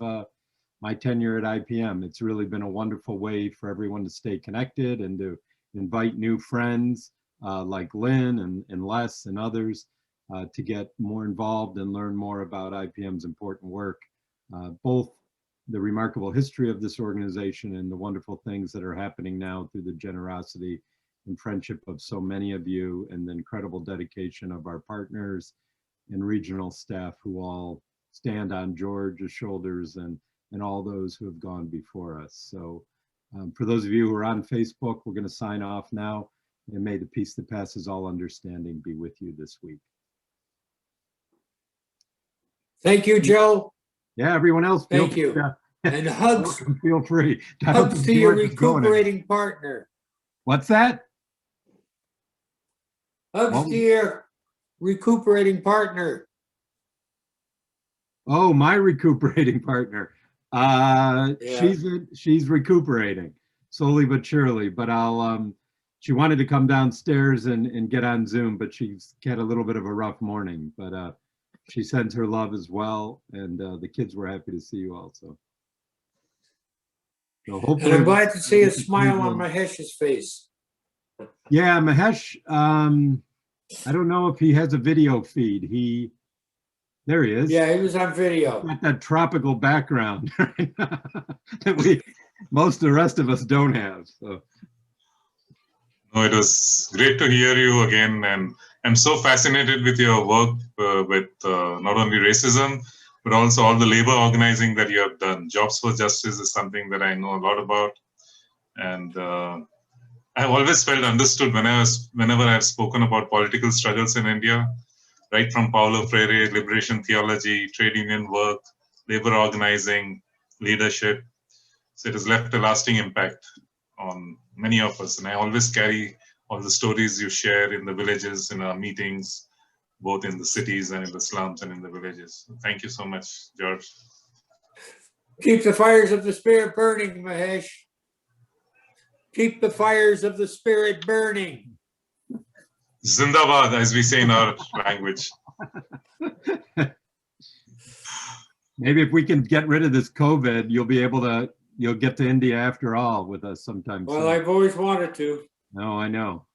my tenure at IPM. It's really been a wonderful way for everyone to stay connected and to invite new friends like Lynn and Les and others to get more involved and learn more about IPM's important work, both the remarkable history of this organization and the wonderful things that are happening now through the generosity and friendship of so many of you and the incredible dedication of our partners and regional staff who all stand on George's shoulders and all those who have gone before us. So for those of you who are on Facebook, we're going to sign off now, and may the peace that passes all understanding be with you this week. Thank you, Joe. Yeah, everyone else. Thank you. And hugs. Feel free. Hugs to your recuperating partner. What's that? Hugs to your recuperating partner. Oh, my recuperating partner. She's recuperating slowly but surely, but she wanted to come downstairs and get on Zoom, but she's had a little bit of a rough morning, but she sends her love as well, and the kids were happy to see you also. So hopefully, and I'm glad to see a smile on Mahesh's face. Yeah, Mahesh, I don't know if he has a video feed. There he is. Yeah, he was on video. Got that tropical background that most of the rest of us don't have. So No, it was great to hear you again, and I'm so fascinated with your work with not only racism, but also all the labor organizing that you have done. Jobs for Justice is something that I know a lot about, and I've always felt understood whenever I've spoken about political struggles in India, right from Paulo Freire, liberation theology, trade union work, labor organizing, leadership. So it has left a lasting impact on many of us. And I always carry all the stories you share in the villages, in our meetings, both in the cities and in the slums and in the villages. So thank you so much, George. Keep the fires of the spirit burning, Mahesh. Keep the fires of the spirit burning. Zindabad, as we say in our language. Maybe if we can get rid of this COVID, you'll get to India after all with us sometime Well, soon. I've always wanted to. No, I know.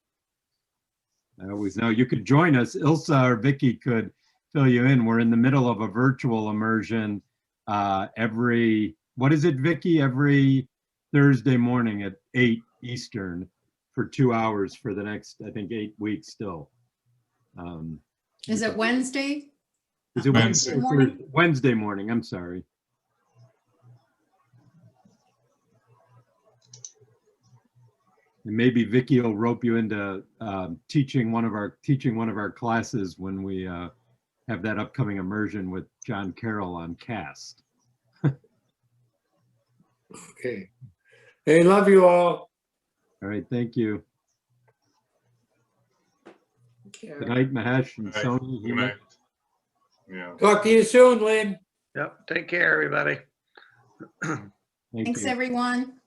I always know. You could join us. Ilsa or Vicky could fill you in. We're in the middle of a virtual immersion what is it, Vicky? Every Thursday morning at 8 Eastern for 2 hours for the next, I think, 8 weeks still. Is it Wednesday? Is it Wednesday morning? Wednesday morning, I'm sorry. And maybe Vicky will rope you into teaching one of our classes when we have that upcoming immersion with John Carroll on CAST. Okay. Hey, love you all. All right, thank you. Good night, Mahesh and Right. Sony. Good night. Yeah. Talk to you soon, Lynn. Yep. Take care, everybody. Thank Thanks, you. everyone.